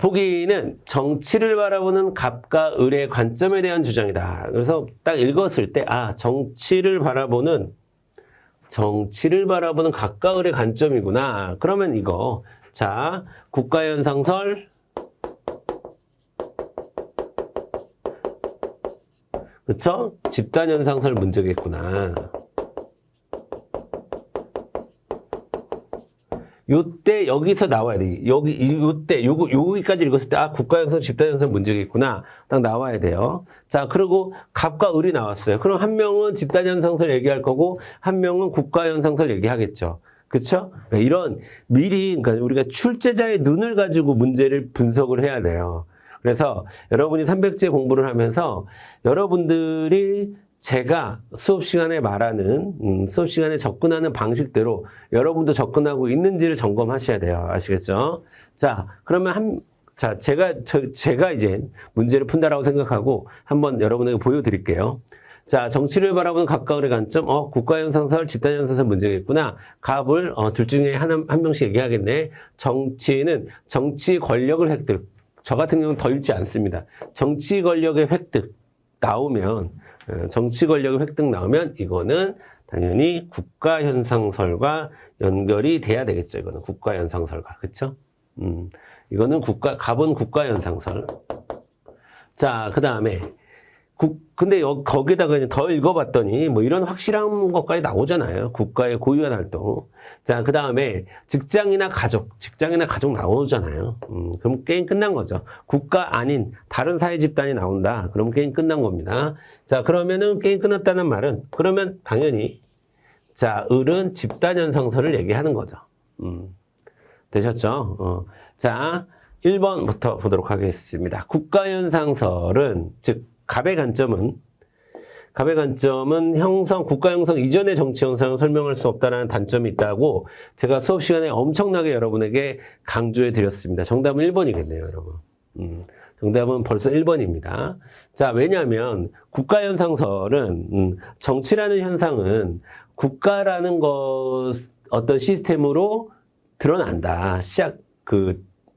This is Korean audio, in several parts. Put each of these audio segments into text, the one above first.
보기는 정치를 바라보는 갑과 을의 관점에 대한 주장이다. 그래서 딱 읽었을 때, 아, 정치를 바라보는 갑과 을의 관점이구나. 그러면 이거. 자, 국가현상설, 그쵸? 집단현상설 문제겠구나. 요때 여기서 나와야 돼. 여기까지 읽었을 때, 아, 국가현상, 집단현상 문제겠구나. 딱 나와야 돼요. 자, 그리고 갑과 을이 나왔어요. 그럼 한 명은 집단현상설 얘기할 거고, 한 명은 국가현상설 얘기하겠죠. 그쵸? 그러니까 이런 그러니까 우리가 출제자의 눈을 가지고 문제를 분석을 해야 돼요. 그래서 여러분이 300제 공부를 하면서 여러분들이 제가 수업 시간에 말하는, 수업 시간에 접근하는 방식대로 여러분도 접근하고 있는지를 점검하셔야 돼요. 아시겠죠? 자, 그러면 제가 이제 문제를 푼다라고 생각하고 한번 여러분에게 보여드릴게요. 자, 정치를 바라보는 각각 을의 관점, 국가현상설, 집단현상설 문제겠구나. 갑을, 둘 중에 한 명씩 얘기하겠네. 정치는 정치 권력을 획득. 저 같은 경우는 더 읽지 않습니다. 정치 권력의 획득 나오면, 이거는 당연히 국가현상설과 연결이 돼야 되겠죠. 이거는 국가현상설과. 그쵸? 이거는 갑은 국가현상설. 자, 그 다음에, 근데 거기다가 더 읽어봤더니 뭐 이런 확실한 것까지 나오잖아요. 국가의 고유한 활동. 자, 그 다음에 직장이나 가족 나오잖아요. 그럼 게임 끝난 거죠. 국가 아닌 다른 사회 집단이 나온다. 그럼 게임 끝난 겁니다. 자, 그러면은 게임 끝났다는 말은 그러면 당연히 자, 을은 집단현상설을 얘기하는 거죠. 되셨죠? 자, 1번부터 보도록 하겠습니다. 국가현상설은 즉 갑의 관점은 국가 형성 이전의 정치 현상을 설명할 수 없다는 단점이 있다고 제가 수업 시간에 엄청나게 여러분에게 강조해 드렸습니다. 정답은 1번이겠네요, 여러분. 정답은 벌써 1번입니다. 자, 왜냐하면 국가 현상설은 정치라는 현상은 국가라는 어떤 시스템으로 드러난다.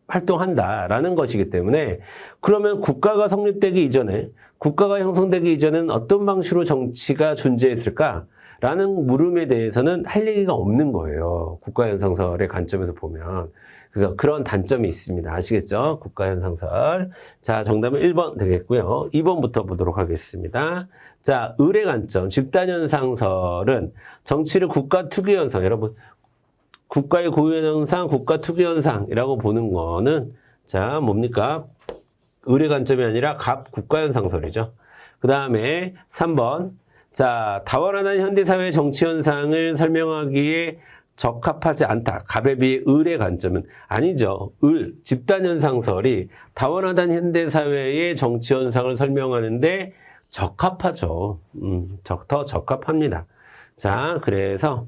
활동한다라는 것이기 때문에 그러면 국가가 성립되기 이전에 국가가 형성되기 이전에는 어떤 방식으로 정치가 존재했을까라는 물음에 대해서는 할 얘기가 없는 거예요. 국가현상설의 관점에서 보면. 그래서 그런 단점이 있습니다. 아시겠죠? 국가현상설. 자, 정답은 1번 되겠고요. 2번부터 보도록 하겠습니다. 자, 을의 관점, 집단현상설은 정치를 국가 투기현상, 여러분 국가의 고유현상, 국가 투기현상이라고 보는 거는 자, 뭡니까? 을의 관점이 아니라 갑 국가현상설이죠. 그 다음에 3번. 자, 다원화된 현대사회의 정치현상을 설명하기에 적합하지 않다. 갑에 비해 을의 관점은 아니죠. 집단현상설이 다원화된 현대사회의 정치현상을 설명하는데 적합하죠. 더 적합합니다. 자, 그래서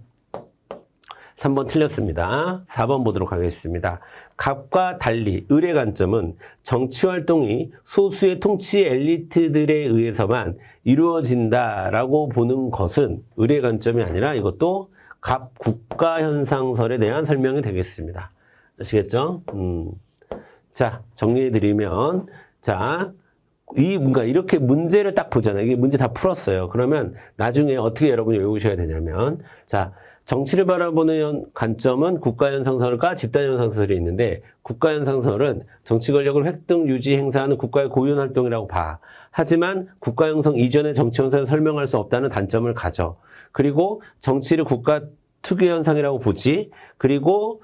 3번 틀렸습니다. 4번 보도록 하겠습니다. 갑과 달리 을의 관점은 정치활동이 소수의 통치 엘리트들에 의해서만 이루어진다라고 보는 것은 을의 관점이 아니라 이것도 갑 국가현상설에 대한 설명이 되겠습니다. 아시겠죠? 자, 정리해드리면, 자, 이렇게 문제를 딱 보잖아요. 이게 문제 다 풀었어요. 그러면 나중에 어떻게 여러분이 외우셔야 되냐면, 자, 정치를 바라보는 관점은 국가현상설과 집단현상설이 있는데 국가현상설은 정치 권력을 획득, 유지, 행사하는 국가의 고유한 활동이라고 봐. 하지만 국가형성 이전의 정치현상을 설명할 수 없다는 단점을 가져. 그리고 정치를 국가 투기현상이라고 보지. 그리고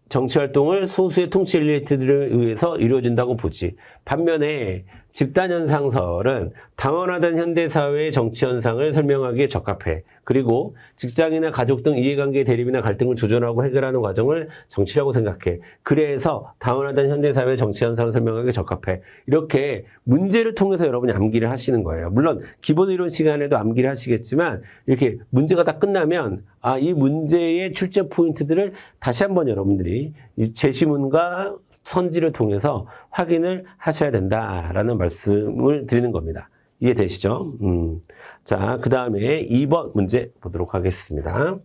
정치활동을 소수의 통치 엘리트들에 의해서 이루어진다고 보지. 반면에 집단현상설은 다원화된 현대사회의 정치현상을 설명하기에 적합해. 그리고 직장이나 가족 등 이해관계의 대립이나 갈등을 조절하고 해결하는 과정을 정치라고 생각해. 그래서 다원화된 현대사회의 정치현상을 설명하기에 적합해. 이렇게 문제를 통해서 여러분이 암기를 하시는 거예요. 물론 기본이론 시간에도 암기를 하시겠지만 이렇게 문제가 다 끝나면 이 문제의 출제 포인트들을 다시 한번 여러분들이 제시문과 선지를 통해서 확인을 하셔야 된다라는 말씀을 드리는 겁니다. 이해되시죠? 자, 그 다음에 2번 문제 보도록 하겠습니다.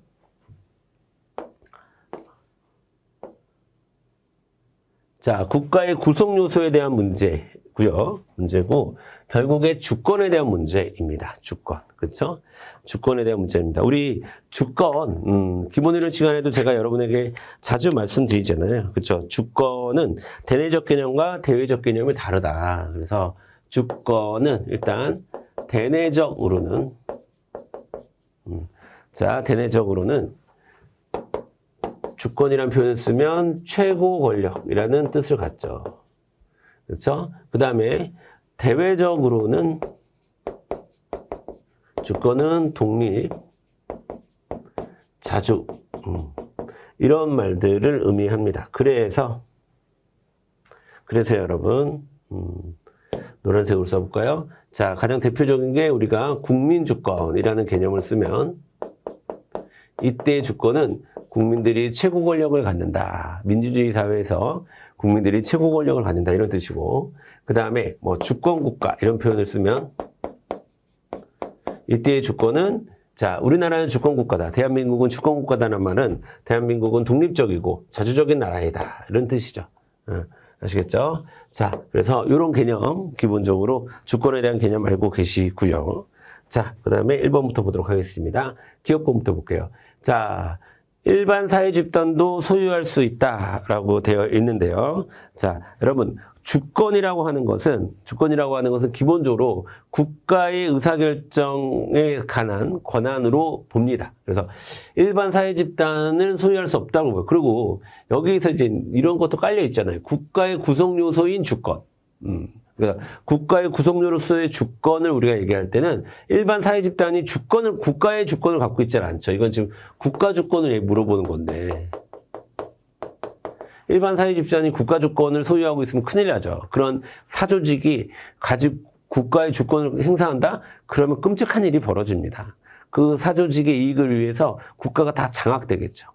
자, 국가의 구성 요소에 대한 문제고요. 문제고 결국에 주권에 대한 문제입니다. 주권. 그렇죠? 주권에 대한 문제입니다. 우리 주권 기본 이론 시간에도 제가 여러분에게 자주 말씀드리잖아요. 그렇죠? 주권은 대내적 개념과 대외적 개념이 다르다. 그래서 주권은 일단 대내적으로는 자, 대내적으로는 주권이라는 표현을 쓰면 최고 권력이라는 뜻을 갖죠. 그렇죠? 그 다음에 대외적으로는 주권은 독립, 자주 이런 말들을 의미합니다. 그래서 여러분 노란색으로 써볼까요? 자, 가장 대표적인 게 우리가 국민주권이라는 개념을 쓰면 이때의 주권은 국민들이 최고 권력을 갖는다. 민주주의 사회에서 국민들이 최고 권력을 갖는다. 이런 뜻이고, 그 다음에 뭐 주권국가 이런 표현을 쓰면 이때의 주권은 자, 우리나라는 주권국가다. 대한민국은 주권국가다는 말은 대한민국은 독립적이고 자주적인 나라이다. 이런 뜻이죠. 아시겠죠? 자, 그래서 이런 개념 기본적으로 주권에 대한 개념 알고 계시고요. 자, 그 다음에 1번부터 보도록 하겠습니다. 기업권부터 볼게요. 자, 일반 사회 집단도 소유할 수 있다라고 되어 있는데요. 자, 여러분 주권이라고 하는 것은 기본적으로 국가의 의사결정에 관한 권한으로 봅니다. 그래서 일반 사회 집단은 소유할 수 없다고 봐요. 그리고 여기서 이제 이런 것도 깔려 있잖아요. 국가의 구성 요소인 주권. 그래서 국가의 구성요소의 주권을 우리가 얘기할 때는 일반 사회 집단이 국가의 주권을 갖고 있지는 않죠. 이건 지금 국가 주권을 물어보는 건데. 일반 사회 집단이 국가 주권을 소유하고 있으면 큰일 나죠. 그런 사조직이 국가의 주권을 행사한다? 그러면 끔찍한 일이 벌어집니다. 그 사조직의 이익을 위해서 국가가 다 장악되겠죠.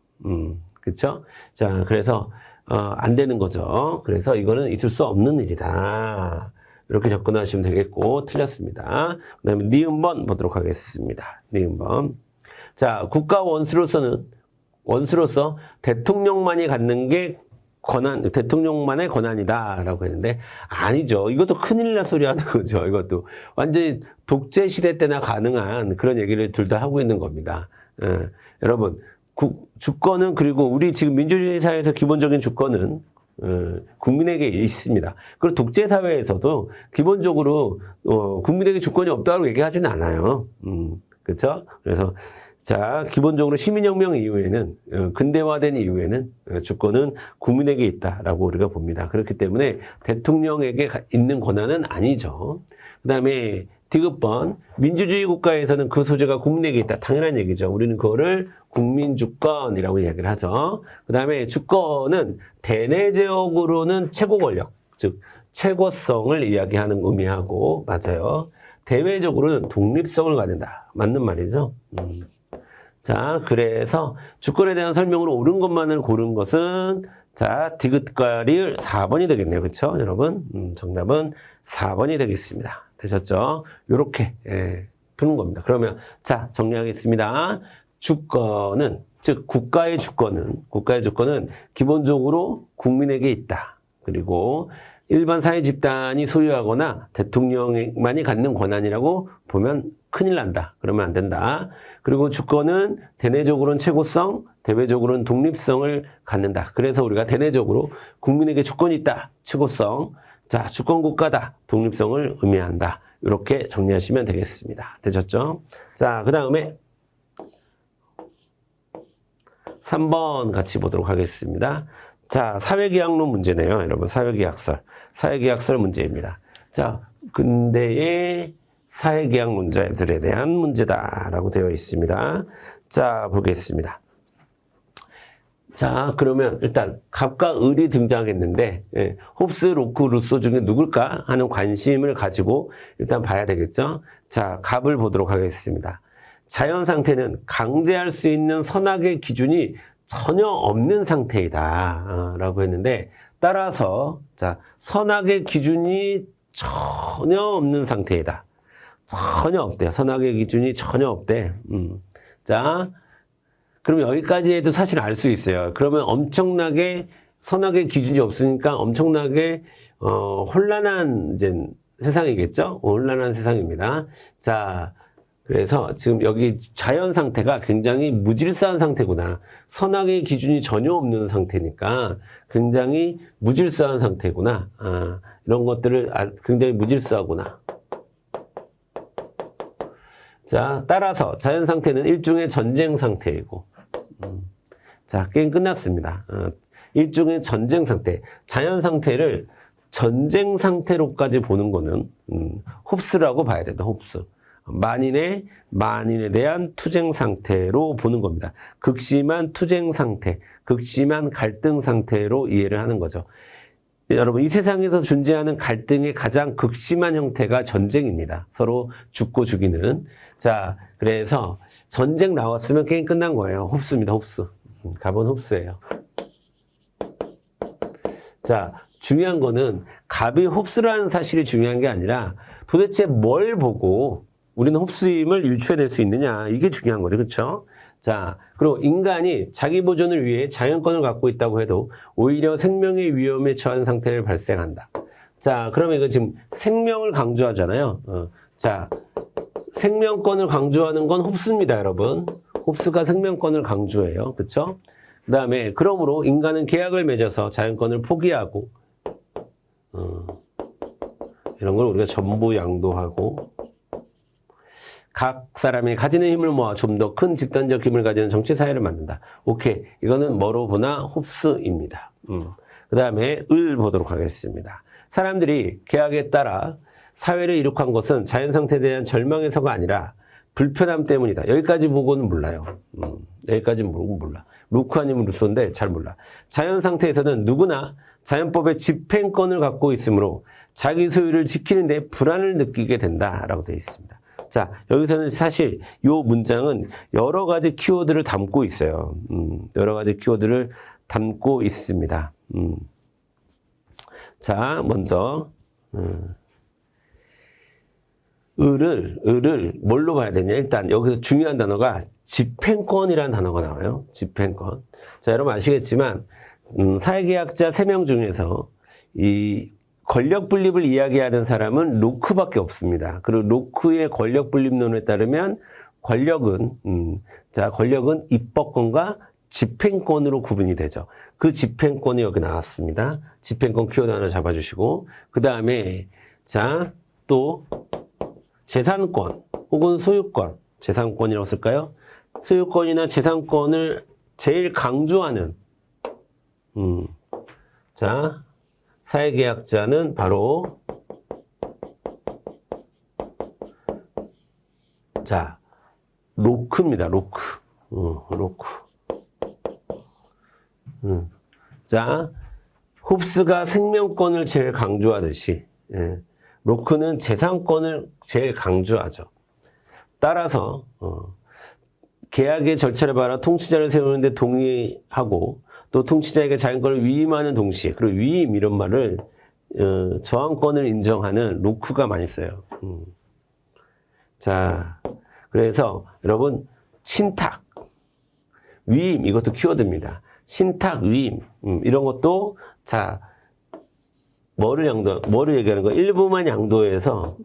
그렇죠? 자, 그래서 안 되는 거죠. 그래서 이거는 있을 수 없는 일이다. 이렇게 접근하시면 되겠고, 틀렸습니다. 그 다음에 니은번 보도록 하겠습니다. 니은번. 자, 국가 원수로서 대통령만이 갖는 게 대통령만의 권한이다라고 했는데, 아니죠. 이것도 큰일 날 소리 하는 거죠. 이것도 완전히 독재 시대 때나 가능한 그런 얘기를 둘 다 하고 있는 겁니다. 여러분, 주권은 그리고 우리 지금 민주주의 사회에서 기본적인 주권은 국민에게 있습니다. 그리고 독재 사회에서도 기본적으로 국민에게 주권이 없다고 얘기하지는 않아요. 그렇죠? 그래서 자, 기본적으로 시민혁명 이후에는 근대화된 이후에는 주권은 국민에게 있다라고 우리가 봅니다. 그렇기 때문에 대통령에게 있는 권한은 아니죠. 그다음에 디귿번, 민주주의 국가에서는 그 소재가 국민에게 있다. 당연한 얘기죠. 우리는 그거를 국민주권이라고 이야기를 하죠. 그 다음에 주권은 대내적으로는 최고 권력, 즉 최고성을 이야기하는 의미하고, 맞아요. 대외적으로는 독립성을 갖는다. 맞는 말이죠. 자, 그래서 주권에 대한 설명으로 옳은 것만을 고른 것은 자, 디귿과 리을 4번이 되겠네요. 그렇죠, 여러분? 정답은 4번이 되겠습니다. 되셨죠? 요렇게 푸는 겁니다. 그러면 자, 정리하겠습니다. 주권은, 즉 국가의 주권은 기본적으로 국민에게 있다. 그리고 일반 사회 집단이 소유하거나 대통령만이 갖는 권한이라고 보면 큰일 난다. 그러면 안 된다. 그리고 주권은 대내적으로는 최고성, 대외적으로는 독립성을 갖는다. 그래서 우리가 대내적으로 국민에게 주권이 있다. 최고성. 자, 주권국가다. 독립성을 의미한다. 이렇게 정리하시면 되겠습니다. 되셨죠? 자, 그 다음에 3번 같이 보도록 하겠습니다. 자, 사회계약론 문제네요. 여러분, 사회계약설 문제입니다. 자, 근대의 사회계약 문제들에 대한 문제다라고 되어 있습니다. 자, 보겠습니다. 자, 그러면 일단 갑과 을이 등장했는데 홉스, 로크, 루소 중에 누굴까 하는 관심을 가지고 일단 봐야 되겠죠. 자, 갑을 보도록 하겠습니다. 자연 상태는 강제할 수 있는 선악의 기준이 전혀 없는 상태이다 라고 했는데, 따라서 자, 선악의 기준이 전혀 없는 상태이다. 전혀 없대요. 선악의 기준이 전혀 없대. 자, 그럼 여기까지 해도 사실 알 수 있어요. 그러면 엄청나게 선악의 기준이 없으니까 엄청나게 혼란한 이제 세상이겠죠? 혼란한 세상입니다. 자, 그래서 지금 여기 자연 상태가 굉장히 무질서한 상태구나. 선악의 기준이 전혀 없는 상태니까 굉장히 무질서한 상태구나. 이런 것들을 굉장히 무질서하구나. 자, 따라서 자연 상태는 일종의 전쟁 상태이고, 자, 게임 끝났습니다. 일종의 전쟁 상태. 자연 상태를 전쟁 상태로까지 보는 거는 홉스라고 봐야 된다. 홉스. 만인에 대한 투쟁 상태로 보는 겁니다. 극심한 투쟁 상태, 극심한 갈등 상태로 이해를 하는 거죠. 여러분, 이 세상에서 존재하는 갈등의 가장 극심한 형태가 전쟁입니다. 서로 죽고 죽이는. 자, 그래서 전쟁 나왔으면 게임 끝난 거예요. 홉스입니다. 홉스. 갑은 홉스예요. 자, 중요한 거는 갑이 홉스라는 사실이 중요한 게 아니라 도대체 뭘 보고 우리는 홉스임을 유추해낼 수 있느냐. 이게 중요한 거죠. 그렇죠? 자, 그리고 인간이 자기 보존을 위해 자연권을 갖고 있다고 해도 오히려 생명의 위험에 처한 상태를 발생한다. 자, 그러면 이거 지금 생명을 강조하잖아요. 자, 생명권을 강조하는 건 홉스입니다, 여러분. 홉스가 생명권을 강조해요. 그렇죠? 그 다음에 그러므로 인간은 계약을 맺어서 자연권을 포기하고 이런 걸 우리가 전부 양도하고 각 사람이 가지는 힘을 모아 좀 더 큰 집단적 힘을 가지는 정치 사회를 만든다. 오케이. 이거는 뭐로 보나 홉스입니다. 그 다음에 을 보도록 하겠습니다. 사람들이 계약에 따라 사회를 이룩한 것은 자연 상태에 대한 절망에서가 아니라 불편함 때문이다. 여기까지 보고는 몰라요. 여기까지 보고 몰라. 루크 아니면 루소인데 잘 몰라. 자연 상태에서는 누구나 자연법의 집행권을 갖고 있으므로 자기 소유를 지키는데 불안을 느끼게 된다라고 되어 있습니다. 자, 여기서는 사실 이 문장은 여러 가지 키워드를 담고 있어요. 여러 가지 키워드를 담고 있습니다. 자, 먼저 을을 뭘로 봐야 되냐? 일단 여기서 중요한 단어가 집행권이라는 단어가 나와요. 집행권. 자, 여러분 아시겠지만 사회계약자 3명 중에서 이 권력 분립을 이야기하는 사람은 로크밖에 없습니다. 그리고 로크의 권력 분립론에 따르면 권력은 입법권과 집행권으로 구분이 되죠. 그 집행권이 여기 나왔습니다. 집행권 키워드 하나 잡아주시고 그 다음에 자, 또 재산권 혹은 소유권, 재산권이라고 쓸까요? 소유권이나 재산권을 제일 강조하는 자, 사회계약자는 바로 자, 로크입니다. 로크. 로크. 자, 홉스가 생명권을 제일 강조하듯이 로크는 재산권을 제일 강조하죠. 따라서 계약의 절차를 봐라 통치자를 세우는데 동의하고 또 통치자에게 자연권을 위임하는 동시에 그리고 위임 이런 말을 저항권을 인정하는 로크가 많이 써요. 자, 그래서 여러분 신탁, 위임 이것도 키워드입니다. 신탁, 위임 이런 것도 자 뭐를 얘기하는 거야? 일부만 양도해서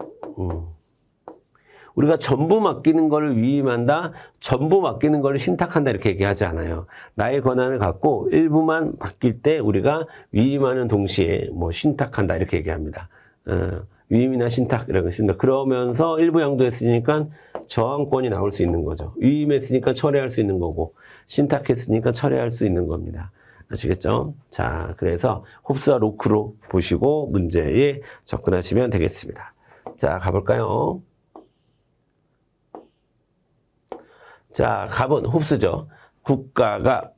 우리가 전부 맡기는 걸 위임한다, 전부 맡기는 걸 신탁한다 이렇게 얘기하지 않아요. 나의 권한을 갖고 일부만 맡길 때 우리가 위임하는 동시에 뭐 신탁한다 이렇게 얘기합니다. 위임이나 신탁 이런 거 있습니다. 그러면서 일부 양도했으니까 저항권이 나올 수 있는 거죠. 위임했으니까 철회할 수 있는 거고 신탁했으니까 철회할 수 있는 겁니다. 아시겠죠? 자, 그래서 홉스와 로크로 보시고 문제에 접근하시면 되겠습니다. 자, 가볼까요? 자, 갑은 홉스죠. 국가가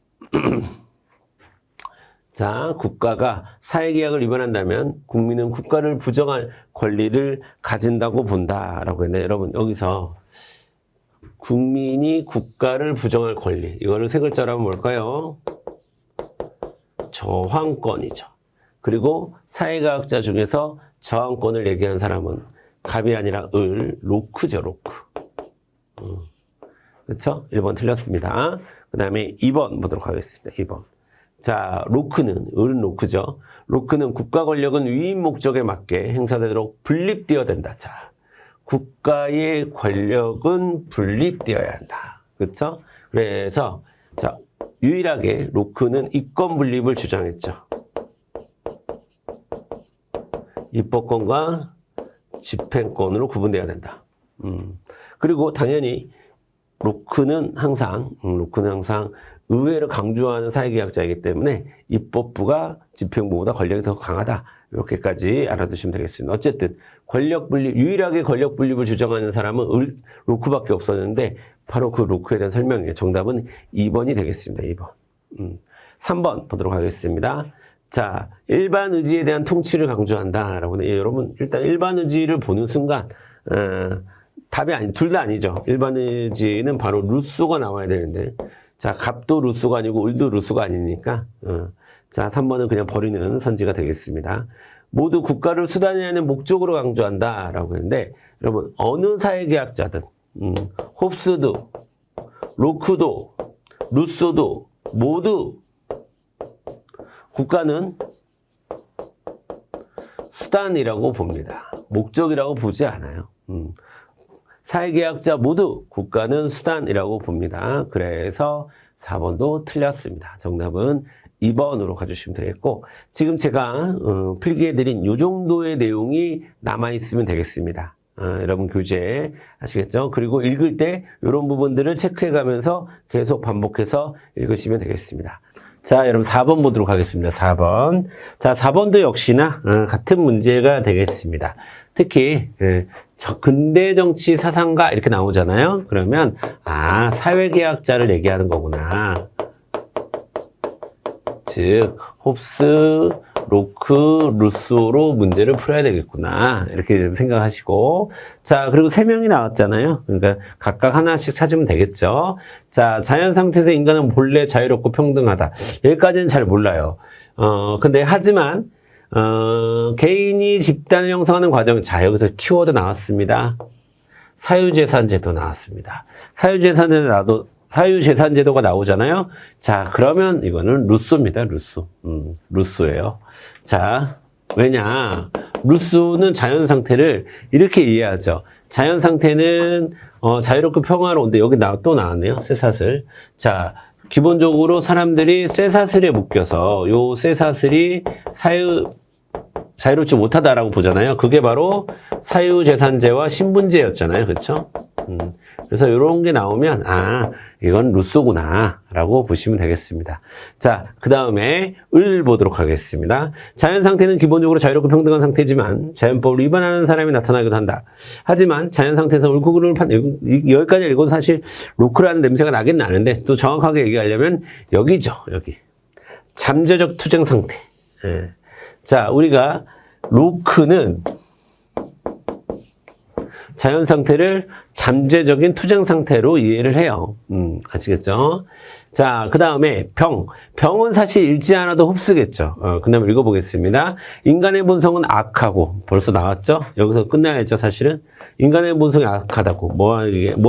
자, 국가가 사회계약을 위반한다면 국민은 국가를 부정할 권리를 가진다고 본다라고 했는데 여러분 여기서 국민이 국가를 부정할 권리 이거를 세 글자로 하면 뭘까요? 저항권이죠. 그리고 사회과학자 중에서 저항권을 얘기한 사람은 갑이 아니라 로크죠. 로크. 그렇죠? 1번 틀렸습니다. 그 다음에 2번 보도록 하겠습니다. 2번. 자, 로크는, 을은 로크죠. 로크는 국가 권력은 위임 목적에 맞게 행사되도록 분립되어야 된다. 자, 국가의 권력은 분립되어야 한다. 그렇죠? 그래서 자, 유일하게 로크는 이권 분립을 주장했죠. 입법권과 집행권으로 구분돼야 된다. 그리고 당연히 로크는 항상 의회를 강조하는 사회계약자이기 때문에 입법부가 집행부보다 권력이 더 강하다. 이렇게까지 알아두시면 되겠습니다. 어쨌든 권력 분립, 유일하게 권력 분립을 주장하는 사람은 로크밖에 없었는데 바로 그 로크에 대한 설명이에요. 정답은 2번이 되겠습니다. 2번. 3번 보도록 하겠습니다. 자, 일반 의지에 대한 통치를 강조한다라고. 예, 여러분 일단 일반 의지를 보는 순간 답이 둘 다 아니죠. 일반 의지는 바로 루소가 나와야 되는데, 자, 갑도 루소가 아니고 을도 루소가 아니니까 자, 3번은 그냥 버리는 선지가 되겠습니다. 모두 국가를 수단이 아닌 목적으로 강조한다라고 했는데, 여러분 어느 사회계약자든 홉스도, 로크도, 루소도 모두 국가는 수단이라고 봅니다. 목적이라고 보지 않아요. 사회계약자 모두 국가는 수단이라고 봅니다. 그래서 4번도 틀렸습니다. 정답은 2번으로 가주시면 되겠고, 지금 제가 필기해드린 이 정도의 내용이 남아있으면 되겠습니다. 여러분 교재 아시겠죠? 그리고 읽을 때 이런 부분들을 체크해가면서 계속 반복해서 읽으시면 되겠습니다. 자, 여러분 4번 보도록 하겠습니다. 4번. 자, 4번도 역시나 같은 문제가 되겠습니다. 특히 근대 정치 사상가 이렇게 나오잖아요. 그러면 사회계약자를 얘기하는 거구나. 즉 홉스, 로크, 루소로 문제를 풀어야 되겠구나. 이렇게 생각하시고. 자, 그리고 3명이 나왔잖아요. 그러니까 각각 하나씩 찾으면 되겠죠. 자, 자연 상태에서 인간은 본래 자유롭고 평등하다. 여기까지는 잘 몰라요. 근데 하지만 개인이 집단을 형성하는 과정. 자, 여기서 키워드 나왔습니다. 사유재산제도 나왔습니다. 사유재산제도가 나오잖아요. 자, 그러면 이거는 루소입니다. 루소예요. 자, 왜냐? 루소는 자연 상태를 이렇게 이해하죠. 자연 상태는 자유롭고 평화로운데, 여기 또 나왔네요. 쇠사슬. 자, 기본적으로 사람들이 쇠사슬에 묶여서 요 쇠사슬이 자유롭지 못하다라고 보잖아요. 그게 바로 사유재산제와 신분제였잖아요. 그렇죠? 그래서 이런 게 나오면 이건 루소구나 라고 보시면 되겠습니다. 자, 그 다음에 을 보도록 하겠습니다. 자연 상태는 기본적으로 자유롭고 평등한 상태지만 자연법을 위반하는 사람이 나타나기도 한다. 하지만 자연 상태에서 옳고 그름을 여기까지 읽어도 사실 로크라는 냄새가 나긴 나는데, 또 정확하게 얘기하려면 여기죠. 여기 잠재적 투쟁 상태. 자, 우리가 로크는 자연 상태를 잠재적인 투쟁 상태로 이해를 해요. 아시겠죠? 자, 그 다음에 병은 사실 읽지 않아도 흡수겠죠. 그 다음에 읽어보겠습니다. 인간의 본성은 악하고, 벌써 나왔죠? 여기서 끝나야죠, 사실은. 인간의 본성이 악하다고. 뭐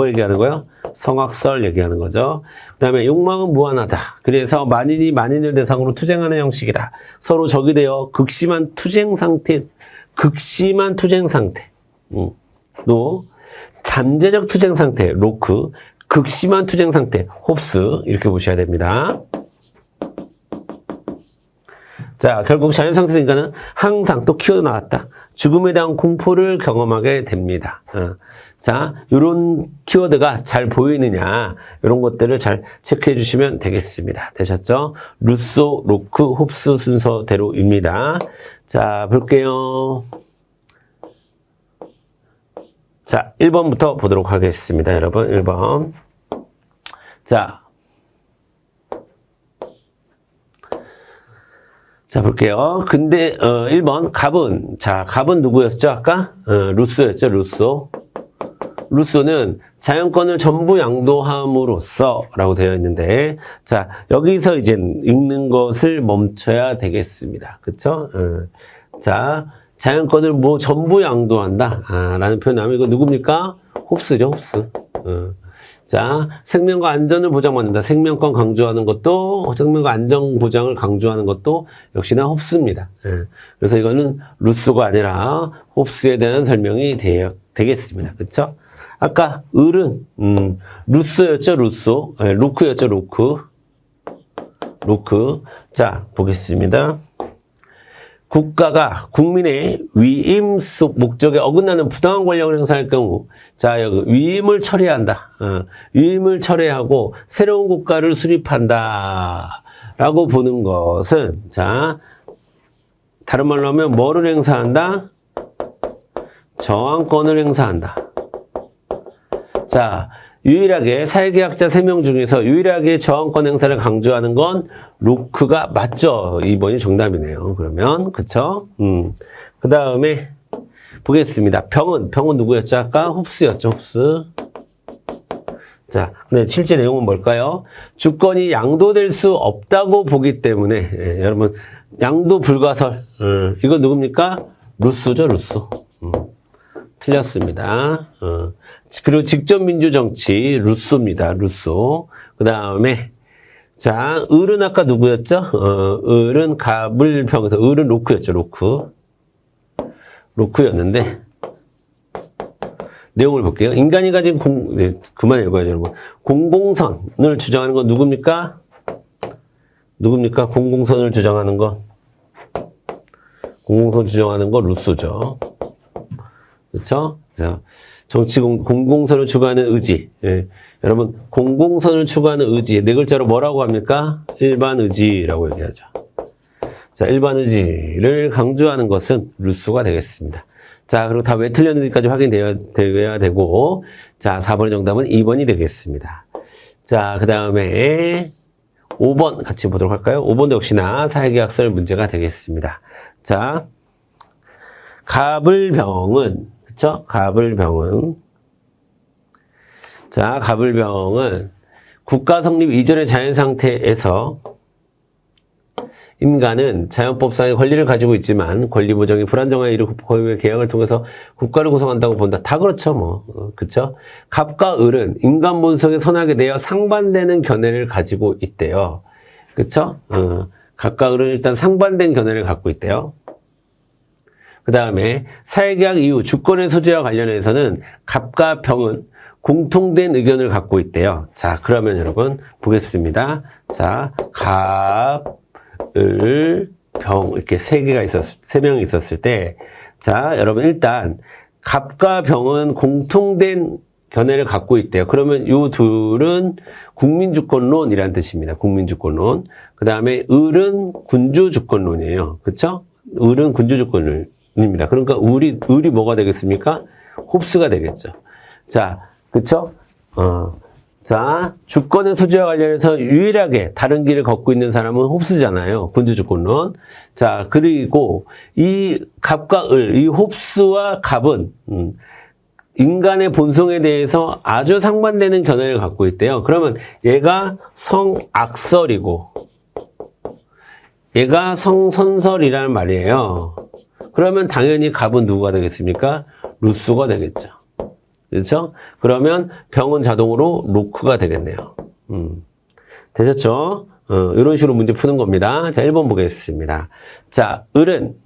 얘기하는 거예요? 성악설 얘기하는 거죠. 그 다음에 욕망은 무한하다. 그래서 만인이 만인을 대상으로 투쟁하는 형식이다. 서로 적이 되어 극심한 투쟁 상태. 또 잠재적 투쟁 상태, 로크, 극심한 투쟁 상태, 홉스, 이렇게 보셔야 됩니다. 자, 결국 자연 상태에서 인간은 항상, 또 키워드 나왔다, 죽음에 대한 공포를 경험하게 됩니다. 자, 요런 키워드가 잘 보이느냐, 이런 것들을 잘 체크해 주시면 되겠습니다. 되셨죠? 루소, 로크, 홉스 순서대로입니다. 자, 볼게요. 자, 1번부터 보도록 하겠습니다. 여러분, 1번. 자, 볼게요. 근데, 1번, 갑은, 자, 갑은 누구였죠? 아까? 루소였죠, 루소. 루소는 자연권을 전부 양도함으로써 라고 되어 있는데, 자, 여기서 이제 읽는 것을 멈춰야 되겠습니다. 그쵸? 자, 자연권을 전부 양도한다. 라는 표현 나오면 이거 누굽니까? 홉스죠, 홉스. 자, 생명과 안전을 보장받는다. 생명권 강조하는 것도, 생명과 안전 보장을 강조하는 것도 역시나 홉스입니다. 예. 그래서 이거는 루소가 아니라 홉스에 대한 설명이 되겠습니다. 그쵸? 아까 을은, 루소였죠, 루소. 예, 로크였죠, 로크. 로크. 자, 보겠습니다. 국가가 국민의 위임 목적에 어긋나는 부당한 권력을 행사할 경우, 자, 여기 위임을 철회한다. 위임을 철회하고 새로운 국가를 수립한다. 라고 보는 것은, 자, 다른 말로 하면 뭐를 행사한다? 저항권을 행사한다. 자, 유일하게 사회계약자 3명 중에서 유일하게 저항권 행사를 강조하는 건 로크가 맞죠? 2번이 정답이네요. 그러면 그쵸? 그 다음에 보겠습니다. 병은 누구였죠? 아까 홉스였죠. 홉스. 자, 근데 실제 내용은 뭘까요? 주권이 양도될 수 없다고 보기 때문에 여러분 양도 불가설. 이거 누굽니까? 루소죠, 루소. 틀렸습니다. 그리고 직접 민주 정치 루소입니다. 루소. 그 다음에 자, 을은 아까 누구였죠? 을은 갑을 병에서 을은 로크였죠. 로크. 로크였는데 내용을 볼게요. 인간이 가진 그만 읽어야죠, 여러분. 공공선을 주장하는 건 누굽니까? 누굽니까? 공공선을 주장하는 건 공공선 주장하는 건 루소죠. 그렇죠? 공공선을 추구하는 의지. 예. 여러분, 공공선을 추구하는 의지. 네 글자로 뭐라고 합니까? 일반 의지라고 얘기하죠. 자, 일반 의지를 강조하는 것은 루소가 되겠습니다. 자, 그리고 다 왜 틀렸는지까지 확인되어야 되고, 자, 4번의 정답은 2번이 되겠습니다. 자, 그 다음에 5번 같이 보도록 할까요? 5번도 역시나 사회계약설 문제가 되겠습니다. 자, 갑을병은, 그쵸? 갑을병은, 자, 갑을병은 국가 성립 이전의 자연 상태에서 인간은 자연법상의 권리를 가지고 있지만 권리 보장이 불안정한 이를 고유의 계약을 통해서 국가를 구성한다고 본다. 다 그렇죠, 뭐. 그쵸? 갑과 을은 인간 본성에 선하게 되어 상반되는 견해를 가지고 있대요. 그쵸? 갑과 을은 일단 상반된 견해를 갖고 있대요. 그 다음에 사회계약 이후 주권의 소재와 관련해서는 갑과 병은 공통된 의견을 갖고 있대요. 자, 그러면 여러분 보겠습니다. 자, 갑, 을, 병 이렇게 세 명이 있었을 때, 자, 여러분 일단 갑과 병은 공통된 견해를 갖고 있대요. 그러면 요 둘은 국민주권론이라는 뜻입니다. 국민주권론. 그 다음에 을은 군주주권론이에요. 그쵸? 을은 군주주권론입니다. 그러니까 을이 뭐가 되겠습니까? 홉스가 되겠죠. 자, 그쵸? 자, 주권의 소재와 관련해서 유일하게 다른 길을 걷고 있는 사람은 홉스잖아요. 군주주권론. 자, 그리고 이 갑과 을, 이 홉스와 갑은 인간의 본성에 대해서 아주 상반되는 견해를 갖고 있대요. 그러면 얘가 성악설이고 얘가 성선설이라는 말이에요. 그러면 당연히 갑은 누구가 되겠습니까? 루소가 되겠죠. 그렇죠? 그러면 병은 자동으로 로크가 되겠네요. 되셨죠? 이런 식으로 문제 푸는 겁니다. 자, 1번 보겠습니다. 자, 을은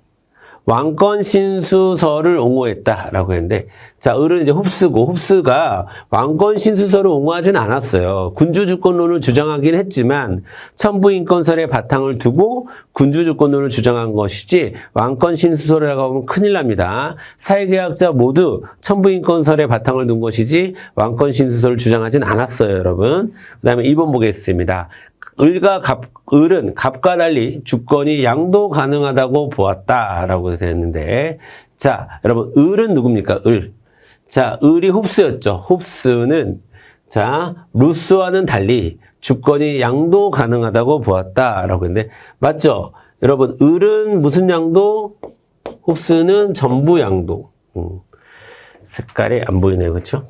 왕권 신수설을 옹호했다라고 했는데, 자, 을은 이제 홉스가 왕권 신수설을 옹호하진 않았어요. 군주주권론을 주장하긴 했지만 천부인권설의 바탕을 두고 군주주권론을 주장한 것이지 왕권 신수설이라고 하면 큰일 납니다. 사회계약자 모두 천부인권설의 바탕을 둔 것이지 왕권 신수설을 주장하진 않았어요, 여러분. 그 다음에 2번 보겠습니다. 을은 갑과 달리 주권이 양도 가능하다고 보았다라고 되었는데, 자, 여러분, 을은 누굽니까? 을. 자, 을이 홉스였죠. 홉스는, 자, 루소와는 달리 주권이 양도 가능하다고 보았다라고 했는데, 맞죠? 여러분, 을은 무슨 양도? 홉스는 전부 양도. 색깔이 안 보이네요. 그렇죠?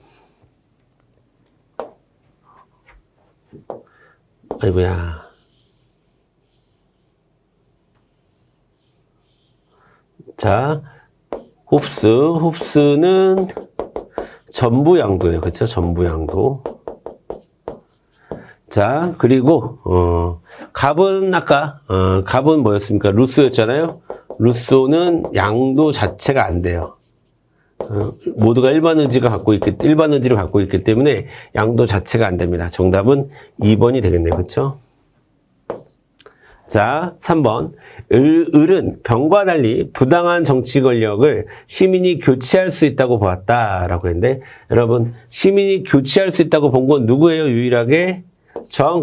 아이고야. 자, 홉스는 전부 양도예요. 그렇죠? 전부 양도. 자, 그리고, 갑은 아까, 갑은 뭐였습니까? 루소였잖아요? 루소는 양도 자체가 안 돼요. 모두가 일반 의지를 갖고 있기 때문에 양도 자체가 안 됩니다. 정답은 2번이 되겠네요. 그쵸? 자, 3번. 을은 병과 달리 부당한 정치 권력을 시민이 교체할 수 있다고 보았다라고 했는데, 여러분, 시민이 교체할 수 있다고 본 건 누구예요? 유일하게?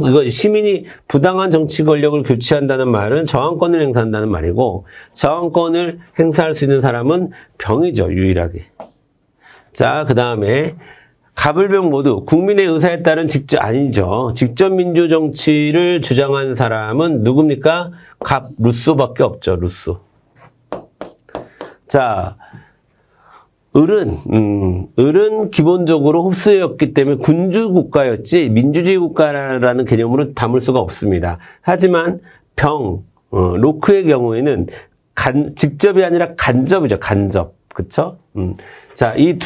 이거 시민이 부당한 정치 권력을 교체한다는 말은 저항권을 행사한다는 말이고, 저항권을 행사할 수 있는 사람은 병이죠, 유일하게. 자, 그 다음에 갑을병 모두 국민의 의사에 따른 아니죠. 직접 민주 정치를 주장한 사람은 누굽니까? 갑, 루소밖에 없죠, 루소. 자, 을은 기본적으로 흡수였기 때문에 군주 국가였지 민주주의 국가라는 개념으로 담을 수가 없습니다. 하지만 로크의 경우에는 직접이 아니라 간접이죠, 간접. 그쵸? 자, 이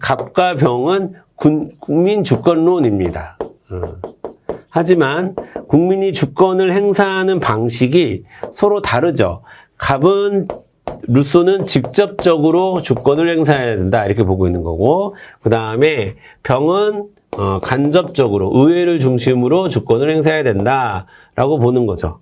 갑과 병은 국민 주권론입니다. 하지만 국민이 주권을 행사하는 방식이 서로 다르죠. 루소는 직접적으로 주권을 행사해야 된다 이렇게 보고 있는 거고, 그 다음에 병은 간접적으로 의회를 중심으로 주권을 행사해야 된다라고 보는 거죠.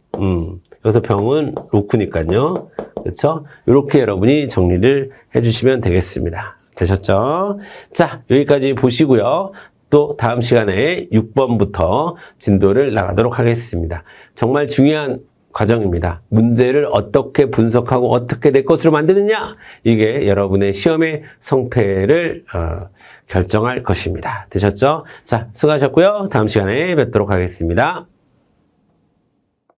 그래서 병은 로크니까요. 그렇죠? 이렇게 여러분이 정리를 해주시면 되겠습니다. 되셨죠? 자, 여기까지 보시고요. 또 다음 시간에 6번부터 진도를 나가도록 하겠습니다. 정말 중요한 과정입니다. 문제를 어떻게 분석하고 어떻게 내 것으로 만드느냐, 이게 여러분의 시험의 성패를 결정할 것입니다. 되셨죠? 자, 수고하셨고요. 다음 시간에 뵙도록 하겠습니다.